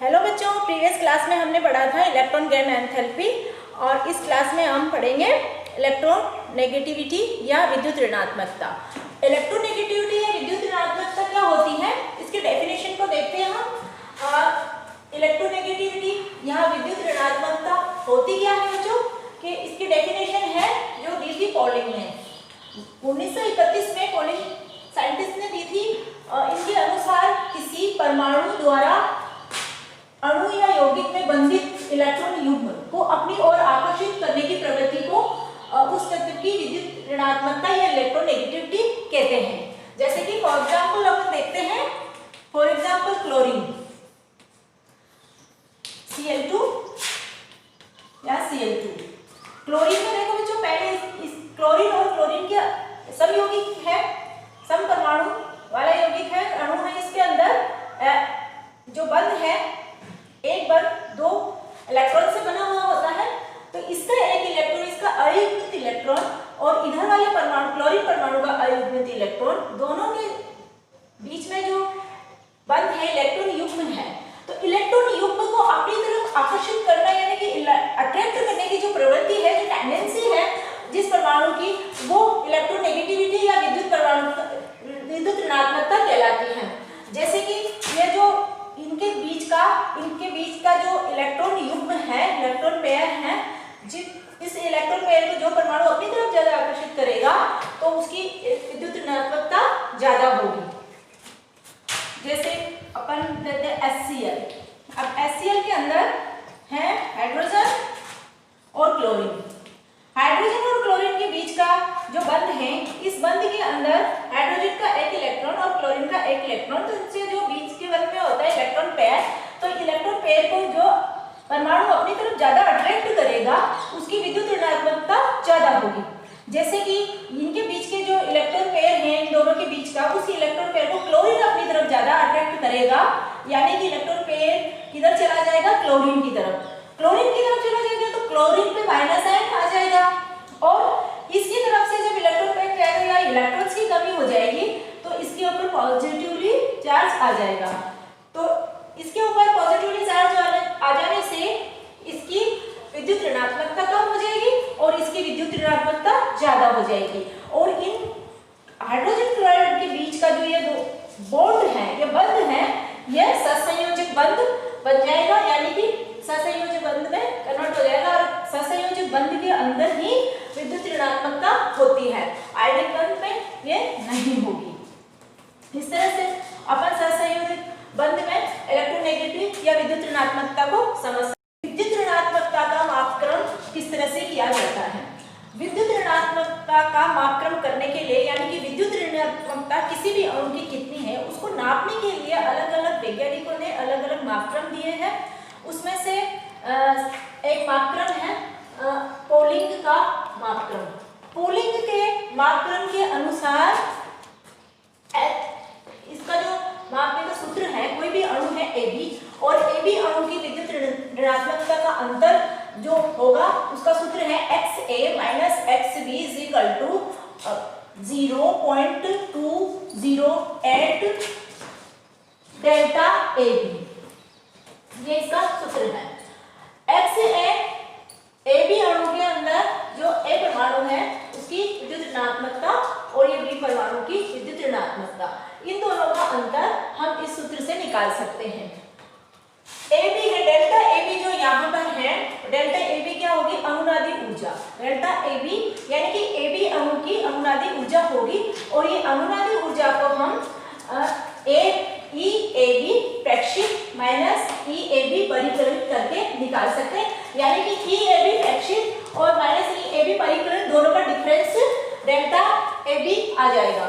Hello बच्चों, previous class में हमने पढ़ा था इलेक्ट्रॉन गेन एंथैल्पी और इस क्लास में हम पढ़ेंगे इलेक्ट्रोनेगेटिविटी या विद्युत ऋणात्मकता। इलेक्ट्रोनेगेटिविटी या विद्युत ऋणात्मकता क्या होती है, इसके डेफिनेशन को देखते हैं हम। इलेक्ट्रोनेगेटिविटी या विद्युत ऋणात्मकता होती क्या है बच्चों, कि इसकी डेफिनेशन है जो दी थी पॉलिंग ने 1931 में पॉलिंग साइंटिस्ट ने दी थी। इनके अनुसार किसी परमाणु द्वारा अणु या यौगिक में बंधित इलेक्ट्रॉन युग्म को अपनी ओर आकर्षित करने की प्रवृत्ति को उस तत्व की विद्युत ऋणात्मकता या इलेक्ट्रोनेगेटिविटी कहते हैं। जैसे कि फॉर एग्जांपल अपन देखते हैं, फॉर एग्जांपल क्लोरीन Cl2 या Cl2। क्लोरीन में देखो बच्चों, पहले इस क्लोरीन और क्लोरीन के सब यौगिक है, सम परमाणु वाला यौगिक है, अणु है। इसके अंदर जो बंध है, एक बंध दो इलेक्ट्रॉन से बना हुआ होता है, तो इसका एक इलेक्ट्रॉन, इसका अयुग्मित इलेक्ट्रॉन और इधर वाले परमाणु क्लोरीन परमाणु का अयुग्मित इलेक्ट्रॉन, दोनों के बीच में जो बंध है इलेक्ट्रॉन युग्म है। तो इलेक्ट्रॉन युग्म को अपनी तरफ आकर्षित करना यानी कि अट्रैक्ट करने की जो प्रवृत्ति है, जो टेंडेंसी है जिस परमाणु की, वो इलेक्ट्रोनेगेटिविटी या विद्युत ऋणात्मकता कहलाती है। जैसे कि ये जो इनके बीच का जो इलेक्ट्रॉन युग्म है, इलेक्ट्रॉन पेयर है, इस इलेक्ट्रॉन पेयर को जो परमाणु अपनी तरफ ज्यादा आकर्षित करेगा तो उसकी विद्युत ऋणात्मकता ज्यादा होगी। जैसे अपन लेते हैं HCl। अब HCl के अंदर है हाइड्रोजन और क्लोरीन। हाइड्रोजन और क्लोरीन के बीच का जो बंध है, इस बंध के अंदर हाइड्रोजन का एक इलेक्ट्रॉन और क्लोरीन का एक इलेक्ट्रॉन, तो इनसे जो बीच के बंध में होता है इलेक्ट्रॉन पेयर, तो इलेक्ट्रॉन पेयर को जो परमाणु अपनी तरफ ज्यादा अट्रैक्ट करेगा उसकी विद्युत ऋणात्मकता ज्यादा होगी। जैसे कि इनके बीच के जो इलेक्ट्रॉन पेयर हैं, इन दोनों के बीच का, उस इलेक्ट्रॉन पेयर को क्लोरीन अपनी तरफ ज्यादा अट्रैक्ट करेगा, यानी कि इलेक्ट्रॉन पेयर किधर चला जाएगा, क्लोरीन की तरफ। क्लोरीन की तरफ चला जाएगा तो क्लोरीन पे माइनस आयन आ जाएगा और इसकी तरफ से जब इलेक्ट्रॉन पेयर जाएगा या इलेक्ट्रॉन्स की कमी हो जाएगी तो इसके ऊपर पॉजिटिवली चार्ज आ जाएगा। तो इसके ऊपर पॉजिटिवली चार्ज आ जाने से इसकी विद्युत ऋणात्मकता कम हो जाएगी और इसकी विद्युत ऋणात्मकता ज्यादा हो जाएगी। और इन हाइड्रोजन क्लोराइड के बीच का जो ये बॉन्ड है, ये बंध है, यह सहसंयोजक बंध बन जाएगा, यानी कि सहसंयोजक बंध में कन्वर्ट हो जाएगा और सहसंयोजक बंध के अंदर ही विद्युत ऋणात्मकता होती है, आयनिक बंध में ये नहीं होगी। इस तरह से अपन सहसंयोजक बंध में इलेक्ट्रोनेगेटिव या विद्युत ऋणात्मकता को समझ सकते हैं। विद्युत ऋणात्मकता का मापक्रम किस तरह से किया जाता है? विद्युत ऋणात्मकता का मापक्रम करने के लिए, यानी कि विद्युत ऋणात्मकता किसी भी अणु की कितनी है, उसको नापने के लिए अलग अलग वैज्ञानिकों ने अलग अलग मापक्रम दिए हैं। उसमें से एक मापक्रम है पॉलिंग का मापक्रम। पॉलिंग के मापक्रम के अनुसार इसका जो मापने का सूत्र है, कोई भी अणु है AB और AB अणु की विद्युत ऋणात्मकता का अंतर जो होगा उसका सूत्र है XA - XB = 0.208 डेल्टा AB। ये इसका सूत्र है। XA AB अणु के अंदर जो A परमाणु है उसकी विद्युत ऋणात्मकता और ये B परमाणु की विद्युत ऋणात्मकता, इन दोनों का अंतर हम इस सूत्र से निकाल सकते हैं। AB है डेल्टा AB, जो यहाँ पर है डेल्टा AB क्या होगी, अनुनादी ऊर्जा। डेल्टा AB यानी कि AB अणु की अनुनादी ऊर्जा होगी और ये अनुनादी ऊर्जा को हम EAB प्रेक्षित माइनस EAB परिकलित करके निकाल सकते हैं, यानी कि EAB प्रेक्षित और माइनस EAB परिकलित दोनों का डिफरेंस डेल्टा AB आ जाएगा।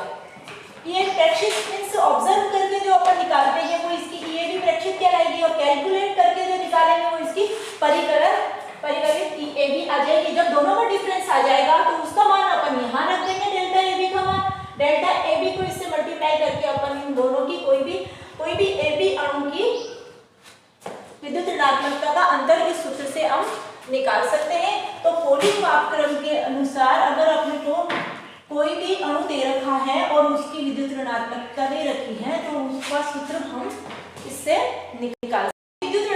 ये प्रेक्षित मींस ऑब्जर्व करके जो अपन निकालते हैं वो इसकी EAB प्रेक्षित कहलाएगी और कैलकुलेट करके जो निकालेंगे वो इसकी परिकलित EAB आ जाएगी। जब दोनों का डिफरेंस आ जाएगा तो उसका मान अपन यहाँ रख देंगे, डेल्टा AB का मान। डेल्टा AB को इससे मल्टीप्लाई करके अपन इन दोनों की कोई भी AB अणु की विद्युत ऋणात्मकता का अंतर इस सूत्र से हम निकाल सकते हैं। तो पॉलिंग मापक्रम के अनुसार अगर अपने को कोई भी अणु दे रखा है और उसकी विद्युत ऋणात्मकता दे रखी है तो उसका सूत्र हम इससे निकाल सकते हैं। विद्युत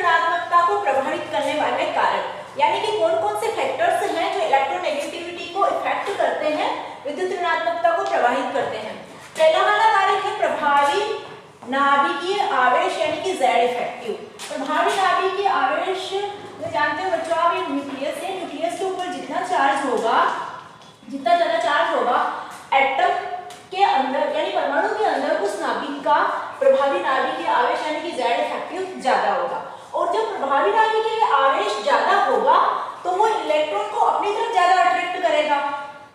प्रभावित करने वाले कारक, यानी कि कौन कौन से फैक्टर्स हैं जो इलेक्ट्रोनेगेटिविटी को इफेक्ट करते हैं, विद्युत ऋणात्मकता को प्रभावित करते हैं। पहला वाला कारक है प्रभावी नाभिकीय आवेश यानी कि Z इफेक्टिव। प्रभावी नाभिकीय आवेश जो जानते हो बच्चों आप, ये न्यूक्लियस है, न्यूक्लियस के ऊपर जितना चार्ज होगा, जितना ज्यादा चार्ज होगा एटम के अंदर यानी परमाणु के अंदर, उस नाभिक का प्रभावी नाभिकीय आवेश यानी कि Z इफेक्टिव ज्यादा होगा। और जब प्रभावी नाभिकीय आवेश ज्यादा होगा तो वो इलेक्ट्रॉन को अपनी तरफ ज्यादा अट्रैक्ट करेगा।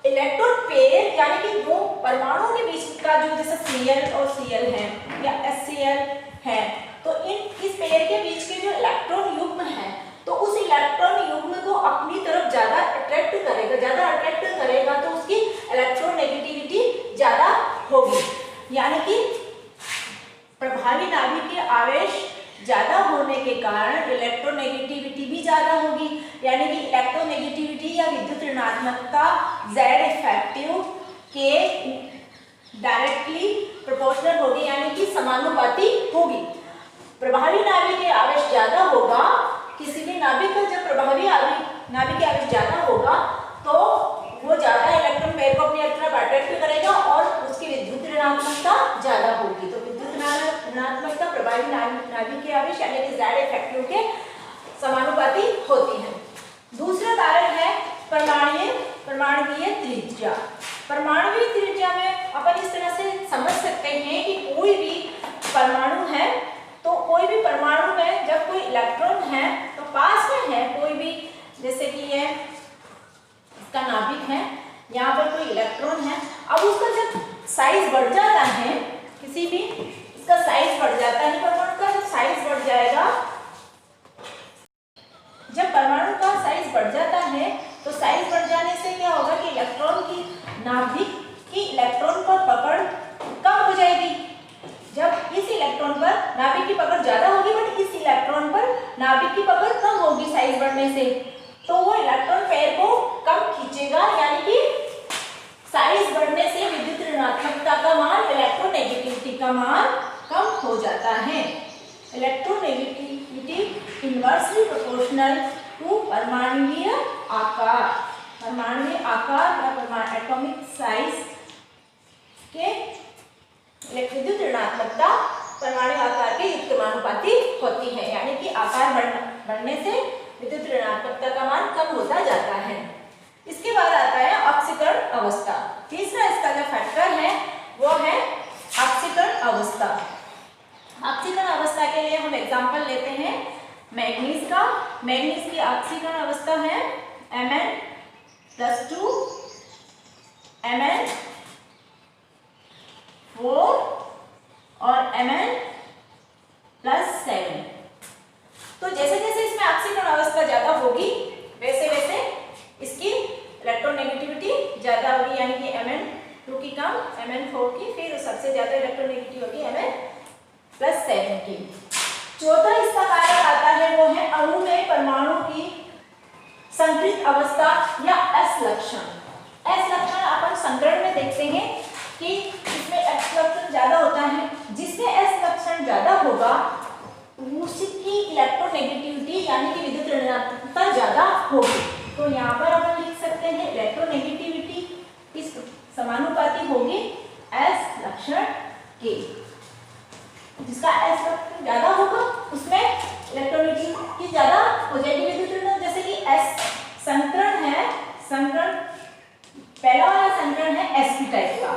इलेक्ट्रॉन पेयर यानी कि वो परमाणु के बीच का जो जैसे Cl और Cl है या HCl है, तो इस पेयर के बीच के जो इलेक्ट्रॉन युग्म है, तो उस इलेक्ट्रॉन युग्म को अपनी तरफ ज्यादा अट्रैक्ट करेगा, ज्यादा अट्रैक्ट करेगा तो उसकी इलेक्ट्रोनेगेटिविटी ज्यादा होगी। यानी कि प्रभावी नाभिकीय आवेश ज्यादा होने के कारण इलेक्ट्रोनेगेटिविटी भी ज्यादा होगी, यानी कि इलेक्ट्रोनेगेटिविटी या विद्युत ऋणात्मकता Z इफेक्टिव के डायरेक्टली प्रोपोर्शनल होगी, यानी कि समानुपाती होगी। प्रभावी नाभिकीय आवेश ज्यादा होगा, किसी भी नाभिक का जब प्रभावी नाभिकीय आवेश ज्यादा होगा तो वो ज्यादा इलेक्ट्रॉन पेयर को अपनी तरफ अट्रैक्ट करेगा और उसकी विद्युत ऋणात्मकता ज्यादा होगी। तो विद्युत ऋणात्मकता प्रभावी नाभिकीय आवेश यानी कि Z इफेक्टिव के समानुपाती होती है। दूसरा कारण है परमाणुकीय त्रिज्या। परमाणुकीय त्रिज्या में अपन इस तरह से समझ सकते हैं कि कोई भी परमाणु है, तो कोई भी परमाणु में जब कोई इलेक्ट्रॉन है तो पास में है कोई भी, जैसे कि ये इसका नाभिक है, यहाँ पर कोई इलेक्ट्रॉन है, अब उसका जब साइज बढ़ जाता है, किसी भी इसका साइज बढ़ जाता है, परमाणु का जब साइज बढ़ जाएगा, जब परमाणु का साइज बढ़ जाता है तो साइज बढ़ जाने से क्या होगा कि इलेक्ट्रॉन की नाभिक की इलेक्ट्रॉन पर पकड़ कम हो जाएगी। जब इस इलेक्ट्रॉन पर नाभिक की पकड़ ज्यादा होगी बट इस इलेक्ट्रॉन पर नाभिक की पकड़ कम होगी साइज बढ़ने से, तो वो इलेक्ट्रॉन पेयर को कम खींचेगा, यानी कि साइज बढ़ने से विद्युत ऋणात्मकता का मान, इलेक्ट्रोनेगेटिविटी का मान कम हो जाता है। इलेक्ट्रोनेगेटिविटी इनवर्सली प्रोपोर्शनल टू परमाणुीय आकार। परमाणुीय आकार या एटॉमिक साइज के विद्युत ऋणात्मकता परमाणु आकार के युक्त समानुपाती होती है, यानी कि आकार बढ़ने से विद्युत ऋणात्मकता का मान कम होता जाता है। इसके बाद आता है ऑक्सीकरण अवस्था। तीसरा इसका जो फैक्टर है वो है ऑक्सीकरण अवस्था। ऑक्सीकरण अवस्था के लिए हम एग्जांपल लेते हैं मैग्नीज का। मैग्नीज की ऑक्सीकरण अवस्था है Mn+2 Mn4 और Mn+7। तो जैसे जैसे इसमें ऑक्सीकरण अवस्था ज्यादा होगी वैसे वैसे इसकी इलेक्ट्रोनेगेटिविटी ज्यादा होगी, यानी कि Mn2 की कम, Mn4 की, फिर सबसे ज्यादा इलेक्ट्रोनेगेटिविटी होगी Mn+7 की। चौथा इसका कारक आता है वो है अणु में परमाणु की संकृत अवस्था या S लक्षण। S लक्षण अपन संकरण में देखते हैं कि इसमें S लक्षण ज्यादा होता है, जिसमें S लक्षण ज्यादा होगा उसकी इलेक्ट्रोनेगेटिविटी यानी कि विद्युत ऋणात्मकता ज्यादा होगी। तो यहाँ पर अपन लिख सकते हैं इलेक्ट्रोनेगेटिविटी इस समानुपाती होगी S लक्षण के। जिसका S लक्षण ज्यादा होगा उसमें इलेक्ट्रोनेगेटिविटी ज्यादा हो जाएगी विद्युत ऋण। जैसे कि S संकरण है, संकरण पहला वाला संकरण है sp टाइप का।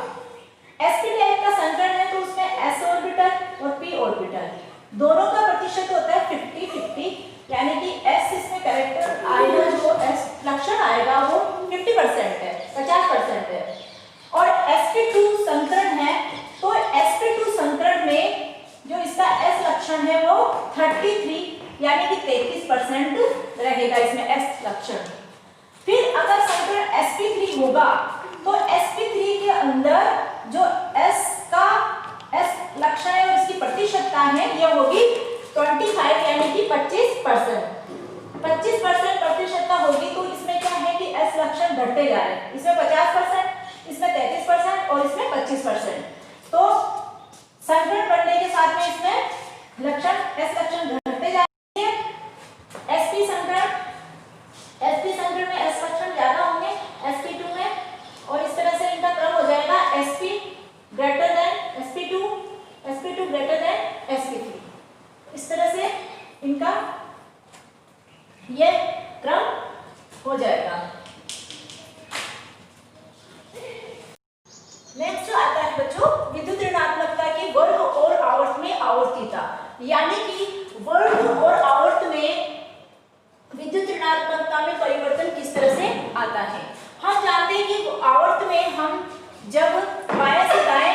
sp टाइप का संकरण है तो उसमें s ऑर्बिटल और p ऑर्बिटल दोनों का प्रतिशत होता है 50-50, यानी कि s इसमें कैरेक्टर आएगा, जो s लक्षण आएगा वो 50% है, 50% है। और sp2 संकरण है तो sp2 संकरण में जो इसका s लक्षण है वो 33 यानी कि 33% रहेगा इसमें s लक्षण। फिर अगर संकरण sp3 होगा तो sp3 के अंदर जो s का s लक्षण है और इसकी प्रतिशतता है यह होगी 25 यानी कि 25%। 25% प्रतिशतता होगी तो इसमें क्या है कि s लक्षण घटते जा रहे हैं, इसमें 50%, इसमें 33% और इसमें 25%। तो संकरण बढ़ने के साथ में इसमें लक्षण s लक्षण घटते जा रहे हैं। s ये क्रम हो जाएगा। नेक्स्ट आता है बच्चों विद्युत ऋणात्मकता की वर्ग और आवर्त में आवर्तिता, यानी कि वर्ग और आवर्त में विद्युत ऋणात्मकता में परिवर्तन किस तरह से आता है। हम जानते हैं कि आवर्त में हम जब बाएं से दाएं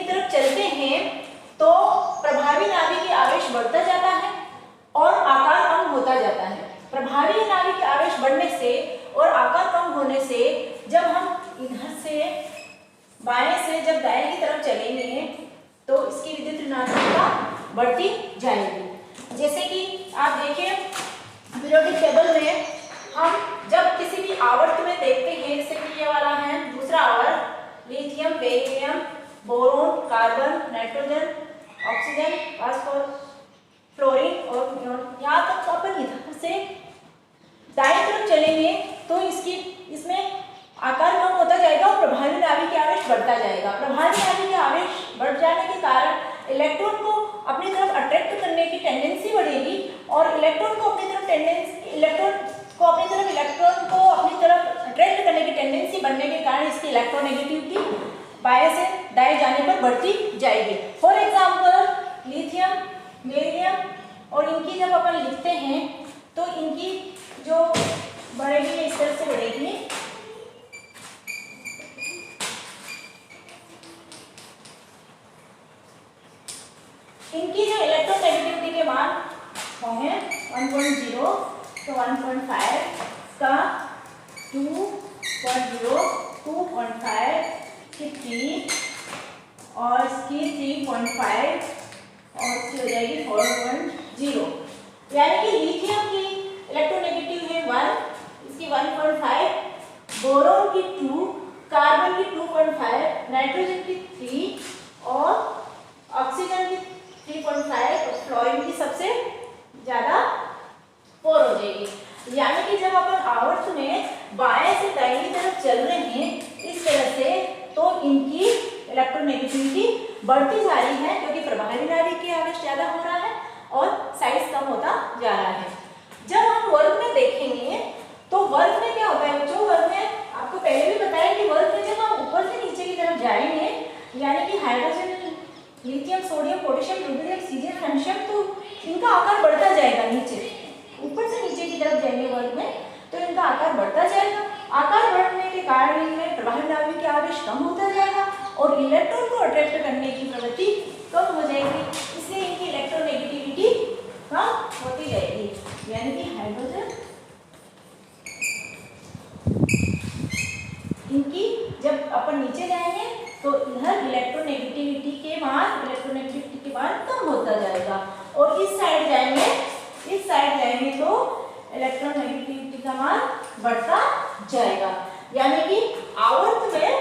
तरफ चलते हैं तो प्रभावी नाभिक के आवेश बढ़ता जाता है और आकार कम होता जाता है। प्रभावी नाभिक के आवेश बढ़ने से और आकार कम होने से जब हम इधर से बाएं से जब दाएं की तरफ चलेंगे तो इसकी विद्युत ऋणात्मकता बढ़ती जाएगी। जैसे कि आप देखिए पीरियोडिक टेबल में हम जब किसी भी आवर्त में देखते हैं, जैसे कि ये वाला है दूसरा आवर्त, lithium, beryllium, boron, carbon, nitrogen, oxygen, phosphorus, fluorine और नियोन, यहाँ तक अपन इधर से दाएं तरफ चलेंगे तो इसमें आकार कम होता जाएगा और प्रभावी नाभिक के आवेश बढ़ता जाएगा। प्रभावी नाभिक के आवेश बढ़ जाने के कारण इलेक्ट्रॉन को अपनी तरफ अट्रैक्ट करने की टेंडेंसी बढ़ेगी और इलेक्ट्रॉन को अपनी तरफ अट्रैक्ट करने की टेंडेंसी बढ़ने के कारण इसकी इलेक्ट्रोनेगेटिविटी बाएं से दाएं जाने पर बढ़ती जाएगी। फॉर एग्जाम्पल लिथियम, बेरिलियम और इनकी जब अपन लिखते हैं तो इनकी जो बढ़ेगी इस तरह से बढ़ेगी। इनकी जो इलेक्ट्रोनेगेटिविटी के मान होंगे 1.0 तो 1.5 का 2.0 2.5 की 3 और इसकी 3.5 और इसकी हो जाएगी 4.0, यानी कि लिथियम की इलेक्ट्रोनेगेटिव है 1, इसकी 1.5, बोरोन की 2, कार्बन की 2.5, नाइट्रोजन की 3 और ऑक्सीजन की 3.5 और फ्लोरीन की सबसे ज्यादा 4 हो जाएगी। यानी कि जब अपन आवर्त में बाएं से दाहिनी तरफ चल रहे हैं इस तरह से तो इनकी इलेक्ट्रोनेगेटिविटी बढ़ती जा रही है क्योंकि प्रभावी नाभिक के आवेश ज्यादा हो रहा है और साइज कम होता जा रहा है। जब हम वर्ग में देखेंगे तो वर्ग में क्या होता है बच्चों, वर्ग में आपको पहले भी बताया कि वर्ग में जब हम ऊपर से नीचे की तरफ जाएंगे यानी कि hydrogen, lithium, sodium, potassium, rubidium, caesium, francium, तो इनका आकार बढ़ता जाएगा। नीचे ऊपर से नीचे की तरफ जाएंगे वर्ग में तो इनका आकार बढ़ता जाएगा। आकार बढ़ने के कारण इनमें प्रभावी नाभिक के आवेश कम होता जाएगा और इलेक्ट्रॉन को अट्रैक्ट करने की प्रवृत्ति कम हो जाएगी, इसलिए इनकी इलेक्ट्रोनेगेटिविटी कम होती जाएगी। यानी कि हाइड्रोजन इनकी जब अपन नीचे जाएंगे तो इधर इलेक्ट्रोनेगेटिविटी के मान कम होता जाएगा और इस साइड जाएंगे तो इलेक्ट्रोनेगेटिविटी का मान बढ़ता जाएगा। यानी कि आवर्त में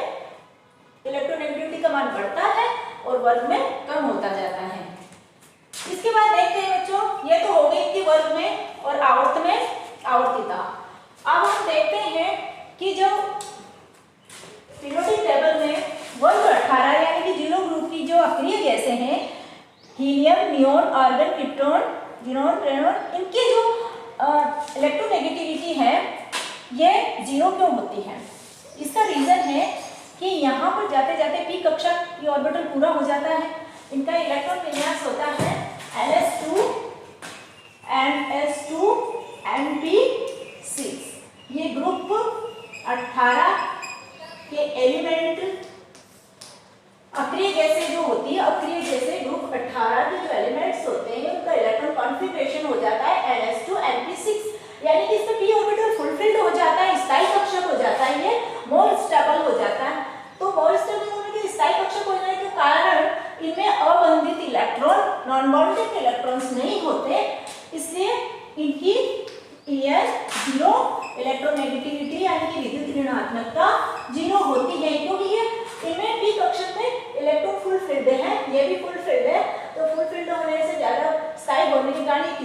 इलेक्ट्रोनेगेटिविटी का मान बढ़ता है और वर्ग में कम होता जाता है। इसके बाद देखते हैं बच्चों, ये तो हो गई कि वर्ग में और आवर्त में आवर्तिता। अब हम देखते हैं कि जो पीरियोडिक टेबल में वर्ग 18 यानी कि 0 ग्रुप की जो अक्रिय गैसें हैं, helium, neon, argon, krypton, xenon, radon, इनकी जो इलेक्ट्रोनेगेटिविटी है ये 0 क्यों होती है। इसका रीजन है कि यहाँ पर जाते जाते पी कक्षा की ऑर्बिटल पूरा हो जाता है, इनका इलेक्ट्रॉन विन्यास होता है Ns2 Ns2 Np6। ये ग्रुप 18 के एलिमेंट अक्रिय गैसें जो होती है, अक्रिय गैसें ग्रुप 18 के जो एलिमेंट्स होते हैं उनका इलेक्ट्रॉन कॉन्फिगरेशन हो जाता है Ns2 Np6, यानी कि इसमें p ऑर्बिटल फुलफिल्ड हो जाता है, स्थायी कक्षक हो जाता है, ये मोल स्टेबल हो जाता है। तो मोल स्टेबल होने के स्थायी कक्षक हो जाने के कारण इनमें अबंधित इलेक्ट्रॉन, नॉन बाउंडेड इलेक्ट्रॉन्स नहीं होते, इसलिए इनकी ये 0 इलेक्ट्रोनेगेटिविटी यानी कि विद्युत ऋणात्मकता 0 होती है, क्योंकि ये इनमें p कक्षक में इलेक्ट्रॉन फुल फिल्ड है, ये भी फुल फिल्ड है, तो फुल फिल्ड होने से ज्यादा स्थायी होने के कारण।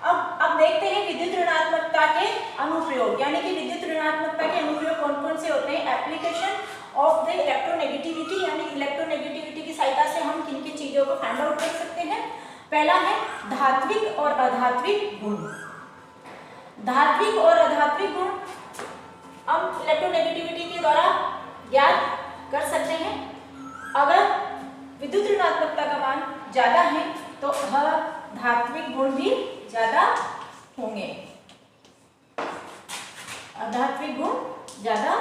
अब देखते हैं विद्युत ऋणात्मकता के अनुप्रयोग, यानी कि विद्युत ऋणात्मकता के अनुप्रयोग कौन कौन से होते हैं। एप्लीकेशन ऑफ द इलेक्ट्रोनेगेटिविटी, यानी इलेक्ट्रोनेगेटिविटी की सहायता से हम किन किन चीजों को फाइंड आउट कर सकते हैं। पहला है धात्विक और अधात्विक गुण। धात्विक और अधात्विक गुण हम इलेक्ट्रोनेगेटिविटी के द्वारा ज्ञात कर सकते हैं। अगर विद्युत ऋणात्मकता का मान ज्यादा है तो धात्विक गुण भी ज्यादा होंगे, अधात्विक गुण ज्यादा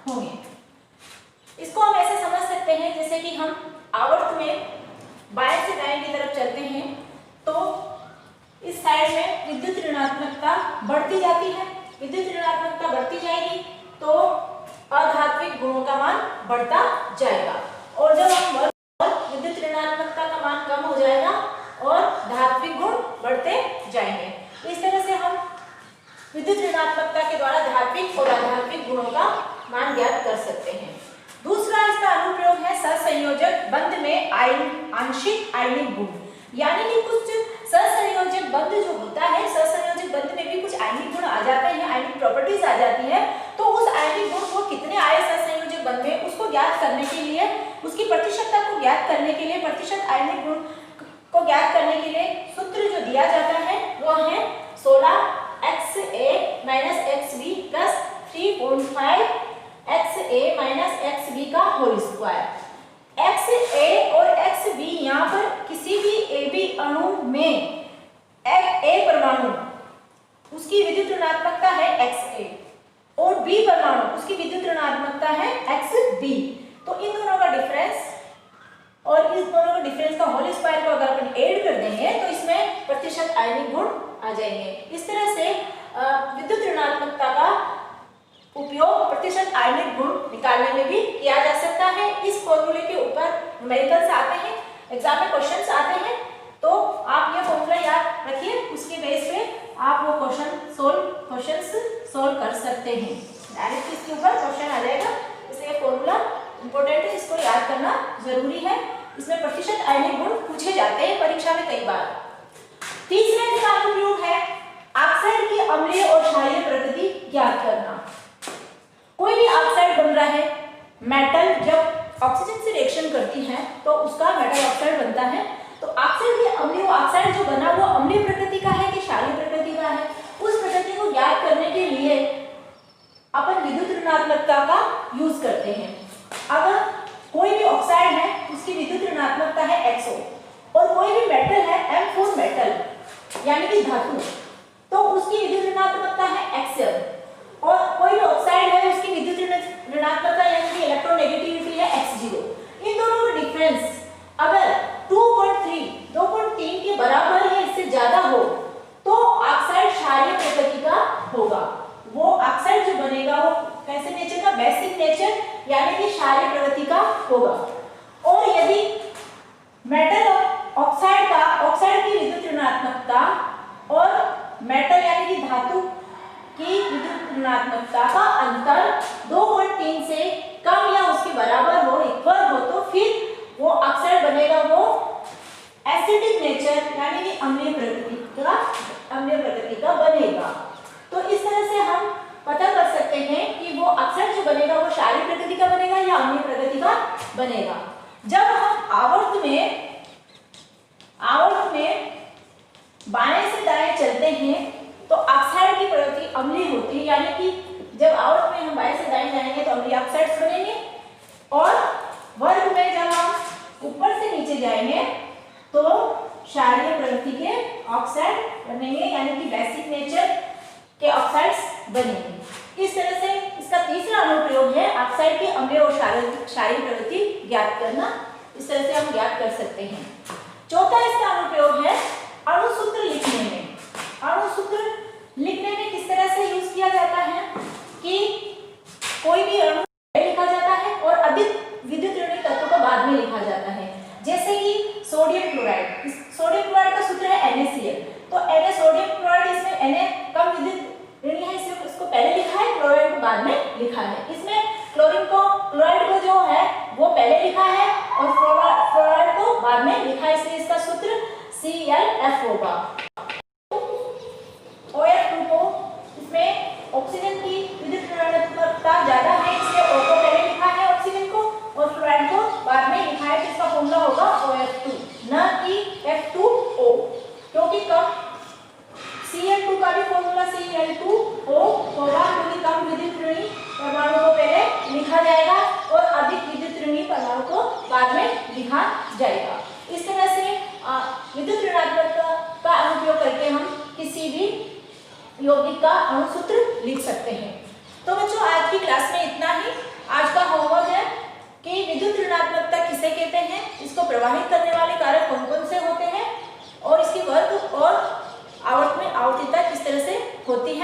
होंगे। इसको हम ऐसे समझ सकते हैं जैसे कि हम आवर्त में बाएं से दाएं की तरफ चलते हैं तो इस साइड में विद्युत ऋणात्मकता बढ़ती जाती है, विद्युत ऋणात्मकता बढ़ती जाएगी तो अधात्विक गुणों का मान बढ़ता जाएगा, और जब हम विद्युत ऋणात्मकता का मान कम हो जाएगा और धात्विक गुण बढ़ते जाएंगे। इस तरह से हम विद्युत ऋणात्मकता के द्वारा धात्विक और अधात्विक गुणों का मान ज्ञात कर सकते हैं। दूसरा इसका अनुप्रयोग है सहसंयोजक बंध में आंशिक आयनिक गुण, यानी कि कुछ सहसंयोजक बंध जो होता है, सहसंयोजक बंध में भी कुछ आयनिक गुण आ जाते हैं, आयनिक प्रॉपर्टीज आ जाती है, तो उस आयनिक गुण को कितने आए सहसंयोजक बंध में उसको ज्ञात करने के लिए, उसकी प्रतिशतता को ज्ञात करने के लिए, प्रतिशत आयनिक गुण को ज्ञात करने के लिए सूत्र जो दिया जाता है वो है 16xa - xb + 3.5 xa - xb का होल स्क्वायर। xa और xb यहाँ पर किसी भी ab अणु में a परमाणु उसकी विद्युत ऋणात्मकता है xa और b परमाणु उसकी विद्युत ऋणात्मकता है xb, तो इन दोनों का डिफरेंस और इस दोनों का डिफरेंस का होल स्क्वायर को अगर अपन ऐड कर देंगे तो इसमें प्रतिशत आयनिक गुण आ जाएंगे। इस तरह से विद्युत ऋणात्मकता का उपयोग प्रतिशत आयनिक गुण निकालने में भी किया जा सकता है। इस फॉर्मूले के ऊपर न्यूमेरिकल्स आते हैं, एग्जाम में क्वेश्चंस आते हैं, तो आप ये फॉर्मूला याद रखिए, उसके बेस पे आप वो क्वेश्चंस सोल्व कर सकते हैं। डायरेक्ट इसके ऊपर क्वेश्चन आ जाएगा, इसलिए फॉर्मूला इंपॉर्टेंट है, इसको याद करना जरूरी है। इसमें प्रतिशत आयनिक गुण पूछे जाते हैं परीक्षा में कई बार। तीसरा इसका अनुप्रयोग है ऑक्साइड की अम्लीय और क्षारीय प्रकृति ज्ञात करना। कोई भी ऑक्साइड बन रहा है, मेटल जब ऑक्सीजन से रिएक्शन करती है तो उसका मेटल ऑक्साइड बनता है, तो ऑक्साइड की अम्लीय ऑक्साइड जो बना वो अम्लीय प्रकृति का है कि क्षारीय प्रकृति का है, उस प्रकृति को ज्ञात करने के लिए अपन विद्युत ऋणात्मकता का यूज करते हैं। अगर कोई भी ऑक्साइड है उसकी विद्युत ऋणात्मकता है XO और कोई भी मेटल है M4 मेटल यानी कि धातु, तो उसकी विद्युत ऋणात्मकता है XL, और कोई भी ऑक्साइड है उसकी विद्युत ऋणात्मकता यानी कि इलेक्ट्रोनेगेटिविटी है X0। इन दोनों का डिफरेंस अगर 2.3 के बराबर या इससे ज्यादा हो तो ऑक्साइड क्षारीय प्रकृति का होगा। वो ऑक्साइड जो बनेगा वो कैसे नेचर का, बेसिक नेचर यानी कि क्षारीय प्रकृति का होगा। और यदि मेटल और ऑक्साइड की विद्युत ऋणात्मकता और मेटल यानी कि धातु की विद्युत ऋणात्मकता का अंतर 2.3 से कम या उसके बराबर हो, इक्वल हो, तो फिर वो ऑक्साइड बनेगा, वो एसिडिक नेचर यानी कि अम्लीय प्रकृति का बनेगा। तो इस तरह से हम पता कर सकते हैं कि वो ऑक्साइड जो बनेगा वो क्षारीय प्रकृति का बनेगा या अम्लीय प्रकृति का बनेगा। जब हम आवर्त में बाएं से दाएं चलते हैं तो ऑक्साइड की प्रकृति अम्लीय होती है, यानी कि जब आवर्त में हम बाएं से दाएं जाएंगे तो अम्लीय ऑक्साइड्स बनेंगे, और वर्ग में जब हम ऊपर से नीचे जाएंगे तो क्षारीय प्रकृति के ऑक्साइड बनेंगे यानी कि बेसिक नेचर के ऑक्साइड्स बनेंगे। इस तरह से इसका तीसरा अनुप्रयोग है ऑक्साइड की अम्लीय और क्षारीय प्रकृति ज्ञात करना। इस तरह से हम ज्ञात कर सकते हैं। चौथा इसका अनुप्रयोग है अणुसूत्र लिखने में। अणुसूत्र लिखने में किस तरह से यूज किया जाता है कि कोई भी अणु लिखा जाता है और अधिक विद्युत ऋणात्मक तत्व को बाद में लिखा जाता है, जैसे कि सोडियम क्लोराइड। सोडियम क्लोराइड का सूत्र है NaCl, तो सोडियम क्लोराइड, इसमें Na कम विद्युत ऋणी है इसलिए इसको पहले लिखा है, क्लोराइड को बाद में लिखा है। इसमें क्लोराइड को जो है वो पहले लिखा है और फ्लोराइड को बाद में लिखा है, इसलिए इसका सूत्र ClF होगा। OF2 को, इसमें ऑक्सीजन की विद्युत ऋणात्मकता ज्यादा है इसलिए O को पहले लिखा है ऑक्सीजन को, और फ्लोराइड को बाद में लिखा है, तो इसका फॉर्मूला होगा OF2 न कि F2O, क्योंकि कम Cl2 का भी फॉर्मूला Cl2O होगा, क्योंकि कम विद्युत ऋणी परमाणु को पहले लिखा जाएगा और अधिक विद्युत ऋणी परमाणु को बाद में लिखा जाएगा। इस तरह से विद्युत ऋणात्मकता का अनुप्रयोग करके हम किसी भी यौगिक का अणु सूत्र लिख सकते हैं। तो बच्चों, आज की क्लास में इतना ही। आज का होमवर्क है कि विद्युत ऋणात्मकता किसे कहते हैं, इसको प्रभावित करने वाले कारक कौन कौन से होते हैं और इसकी वर्ग और आवर्त में आवर्तिता किस तरह से होती है।